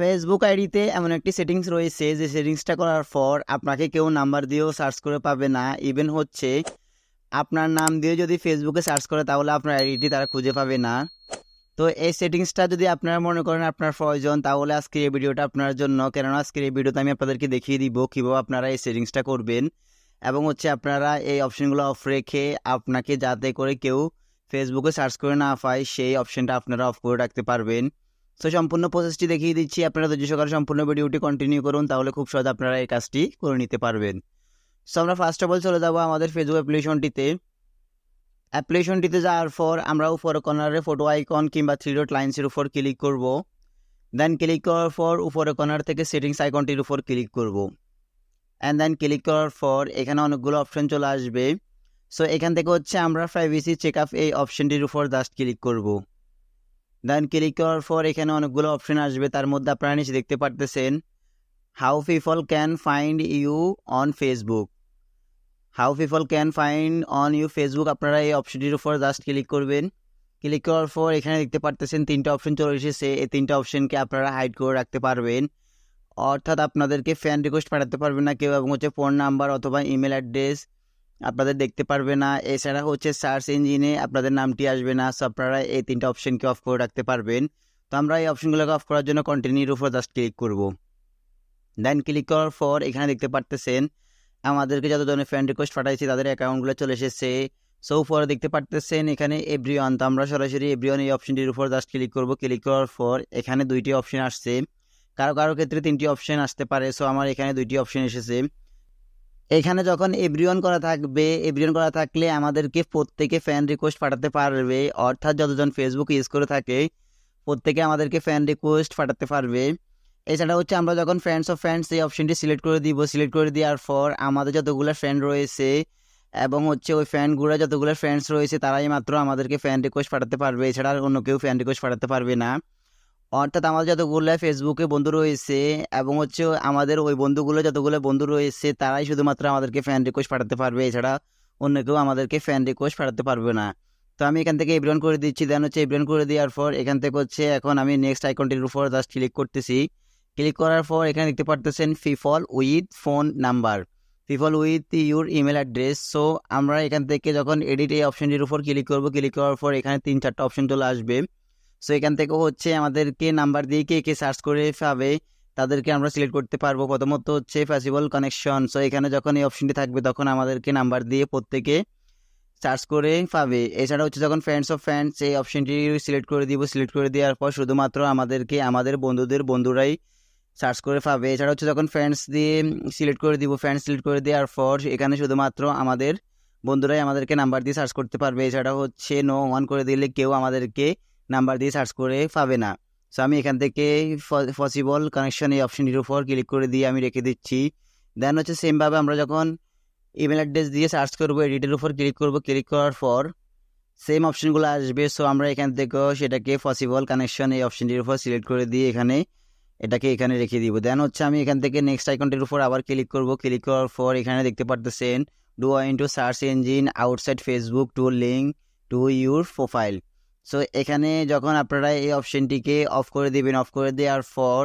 Facebook আইডিতে এমন একটি সেটিংস রয়েছে যে সেটিংসটা করার পর আপনাকে কেউ নাম্বার দিয়েও সার্চ করে পাবে না। ইভেন হচ্ছে আপনার নাম দিয়ে যদি ফেসবুকে সার্চ করে তাহলে আপনার আইডিটি তারা খুঁজে পাবে না। তো এই সেটিংসটা যদি আপনারা মনে করেন আপনার প্রয়োজন, তাহলে আজকের এই ভিডিওটা আপনার জন্য। কেননা আজকের এই ভিডিওতে আমি আপনাদেরকে দেখিয়ে দিব কীভাবে আপনারা এই সেটিংসটা করবেন এবং হচ্ছে আপনারা এই অপশনগুলো অফ রেখে আপনাকে যাতে করে কেউ ফেসবুকে সার্চ করে না পায় সেই অপশনটা আপনারা অফ করে রাখতে পারবেন। তো সম্পূর্ণ প্রসেসটি দেখিয়ে দিচ্ছি, আপনারা ধৈর্য সহকারে সম্পূর্ণ ভিডিওটি কন্টিনিউ করুন, তাহলে খুব সহজে আপনারা এই কাজটি করে নিতে পারবেন। সো আমরা ফার্স্ট অফ অল চলে যাবো আমাদের ফেসবুক অ্যাপ্লিকেশনটিতে যাওয়ার পর আমরা উপরে কর্নারে ফটো আইকন কিংবা 3 ডট লাইন্সের উপর ক্লিক করব। দেন ক্লিক করার পর উপরে কর্নার থেকে সেটিংস আইকনটির উপর ক্লিক করব। অ্যান্ড দেন ক্লিক করার পর এখানে অনেকগুলো অপশন চলে আসবে। সো এখান থেকে হচ্ছে আমরা প্রাইভেসি চেক আপ এই অপশনটির উপর জাস্ট ক্লিক করব। দেন ক্লিক করার পর এখানে অনেকগুলো অপশন আসবে, তার মধ্যে আপনারা নিচে দেখতে পারতেছেন how people can find you on Facebook. How people can find on you Facebook, আপনারা এই অপশনটির উপর জাস্ট ক্লিক করবেন। ক্লিক করার পর এখানে দেখতে পারতেছেন 3টা অপশন চলে এসেছে। এই 3টা অপশনকে আপনারা হাইড করে রাখতে পারবেন, অর্থাৎ আপনাদেরকে ফ্রেন্ড রিকোয়েস্ট পাঠাতে পারবে না কেউ, এবং হচ্ছে ফোন নাম্বার অথবা ইমেল অ্যাড্রেস আপনাদের দেখতে পারবে না। এছাড়া হচ্ছে সার্চ ইঞ্জিনে আপনাদের নামটি আসবে না। সো আপনারা এই 3টা অপশনকে অফ করে রাখতে পারবেন। তো আমরা এই অপশনগুলোকে অফ করার জন্য কন্টিনিউর উপর জাস্ট ক্লিক করব। দেন ক্লিক করার পর এখানে দেখতে পারতেছেন আমাদেরকে যত ধরনের ফ্রেন্ড রিকোয়েস্ট পাঠাইছি তাদের অ্যাকাউন্টগুলো চলে এসেছে। সো উপরে দেখতে পারতেছেন এখানে এভরিওয়ান, তো আমরা সরাসরি এভরিওয়ান এই অপশনটির উপর জাস্ট ক্লিক করব। ক্লিক করার পর এখানে 2টি অপশন আসছে, কারো কারো ক্ষেত্রে 3টি অপশন আসতে পারে। সো আমার এখানে 2টি অপশন এসেছে। এখানে যখন এভরিওয়ান করা থাকবে, এভরিওয়ান করা থাকলে আমাদেরকে প্রত্যেকে ফ্রেন্ড রিকোয়েস্ট পাঠাতে পারবে, অর্থাৎ যতজন ফেসবুক ইউজ করে থাকে প্রত্যেকে আমাদেরকে ফ্রেন্ড রিকোয়েস্ট পাঠাতে পারবে। এছাড়া হচ্ছে আমরা যখন ফ্রেন্ডস অফ ফ্রেন্ডস এই অপশনটি সিলেক্ট করে দিব, সিলেক্ট করে দেওয়ার পর আমাদের যতগুলো ফ্রেন্ড রয়েছে এবং হচ্ছে ওই ফ্রেন্ডগুলো যতগুলো ফ্রেন্ডস রয়েছে তারাই মাত্র আমাদেরকে ফ্রেন্ড রিকোয়েস্ট পাঠাতে পারবে, এছাড়া আর অন্য কেউ ফ্রেন্ড রিকোয়েস্ট পাঠাতে পারবে না। অর্থাৎ আমাদের যতগুলো ফেসবুকে বন্ধু রয়েছে এবং হচ্ছে আমাদের ওই বন্ধুগুলো যতগুলো বন্ধু রয়েছে তারাই শুধুমাত্র আমাদেরকে ফ্রেন্ড রিকোয়েস্ট পাঠাতে পারবে, এছাড়া অন্য কেউ আমাদেরকে ফ্রেন্ড রিকোয়েস্ট পাঠাতে পারবে না। তো আমি এখান থেকে এভরিওয়ান করে দিচ্ছি। দেন হচ্ছে এভরিওয়ান করে দেওয়ার পর এখান থেকে হচ্ছে এখন আমি নেক্সট আইকনটির উপর জাস্ট ক্লিক করতেছি। ক্লিক করার পর এখানে দেখতে পারতেছেন people with phone number, people with your email address. So আমরা এখান থেকে যখন এডিট এই অপশনটির উপর ক্লিক করব, ক্লিক করার পর এখানে 3-4টা অপশন চলে আসবে। সো এখান থেকে হচ্ছে আমাদেরকে নাম্বার দিয়ে কে কে সার্চ করে পাবে তাদেরকে আমরা সিলেক্ট করতে পারবো। প্রথমত হচ্ছে পসিবল কানেকশন। সো এখানে যখন এই অপশনটি থাকবে তখন আমাদেরকে নাম্বার দিয়ে প্রত্যেকে সার্চ করে পাবে। এছাড়া হচ্ছে যখন ফ্রেন্ডস অফ ফ্রেন্ডস এই অপশনটি সিলেক্ট করে দিব, সিলেক্ট করে দেওয়ার পর শুধুমাত্র আমাদেরকে আমাদের বন্ধুরাই সার্চ করে পাবে। এছাড়া হচ্ছে যখন ফ্রেন্ডস দিয়ে সিলেক্ট করে দিব, ফ্রেন্ডস সিলেক্ট করে দেওয়ার পর এখানে শুধুমাত্র আমাদের বন্ধুরাই আমাদেরকে নাম্বার দিয়ে সার্চ করতে পারবে। এছাড়া হচ্ছে নো অন করে দিলে কেউ আমাদেরকে নাম্বার দিয়ে সার্চ করে পাবে না। সো আমি এখান থেকে পসিবল কানেকশন এই অপশনটির উপর ক্লিক করে দিয়ে আমি রেখে দিচ্ছি। দেন হচ্ছে সেমভাবে আমরা যখন ইমেল অ্যাড্রেস দিয়ে সার্চ করবো এডিটের উপর ক্লিক করব, ক্লিক করার পর সেম অপশনগুলো আসবে। সো আমরা এখান থেকেও সেটাকে পসিবল কানেকশন এই অপশনটির উপর সিলেক্ট করে দিয়ে এটাকে এখানে রেখে দিব। দেন হচ্ছে আমি এখান থেকে নেক্সট আইকনটির উপর আবার ক্লিক করব। ক্লিক করার পর এখানে দেখতে পারতেছেন do into search engine outside Facebook two link to your profile. So এখানে যখন আপনারা এই অপশনটিকে অফ করে দিবেন, অফ করে দেওয়ার পর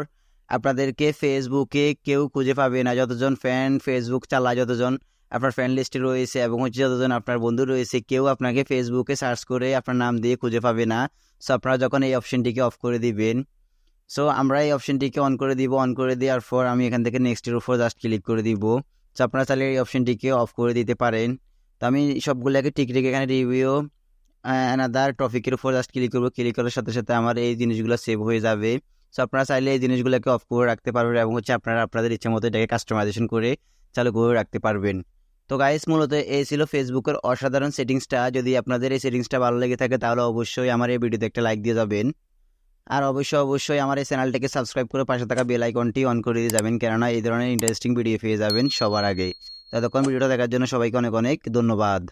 আপনাদেরকে ফেসবুকে কেউ খুঁজে পাবে না। যতজন ফ্রেন্ড ফেসবুক চালায়, যতজন আপনার ফ্রেন্ড লিস্টে রয়েছে এবং হচ্ছে যতজন আপনার বন্ধু রয়েছে, কেউ আপনাকে ফেসবুকে সার্চ করে আপনার নাম দিয়ে খুঁজে পাবে না। সো আপনারা যখন এই অপশনটিকে অফ করে দিবেন, সো আমরা এই অপশনটিকে অন করে দিব। অন করে দেওয়ার পর আমি এখান থেকে নেক্সটের উপর জাস্ট ক্লিক করে দিব। সো আপনারা চাইলে এই অপশনটিকে অফ করে দিতে পারেন। তো আমি সবগুলোকে ঠিক রেখে এখানে রিভিউ অ্যানাদার টপিকের উপর জাস্ট ক্লিক করবো। ক্লিক করার সাথে সাথে আমার এই জিনিসগুলো সেভ হয়ে যাবে। সো আপনারা চাইলে এই জিনিসগুলোকে অফ করে রাখতে পারবেন এবং হচ্ছে আপনারা আপনাদের ইচ্ছা মতো এটাকে কাস্টমাইজেশন করে চালু করে রাখতে পারবেন। তো গাইস, মূলত এই ছিল ফেসবুকের অসাধারণ সেটিংসটা। যদি আপনাদের এই সেটিংসটা ভালো লেগে থাকে তাহলে অবশ্যই আমার এই ভিডিওতে একটা লাইক দিয়ে যাবেন, আর অবশ্যই আমার এই চ্যানেলটাকে সাবস্ক্রাইব করে পাশে থাকা বেল আইকনটি অন করে দিয়ে যাবেন, কেননা এই ধরনের ইন্টারেস্টিং ভিডিও পেয়ে যাবেন সবার আগে। ততক্ষণ ভিডিওটা দেখার জন্য সবাইকে অনেক অনেক ধন্যবাদ।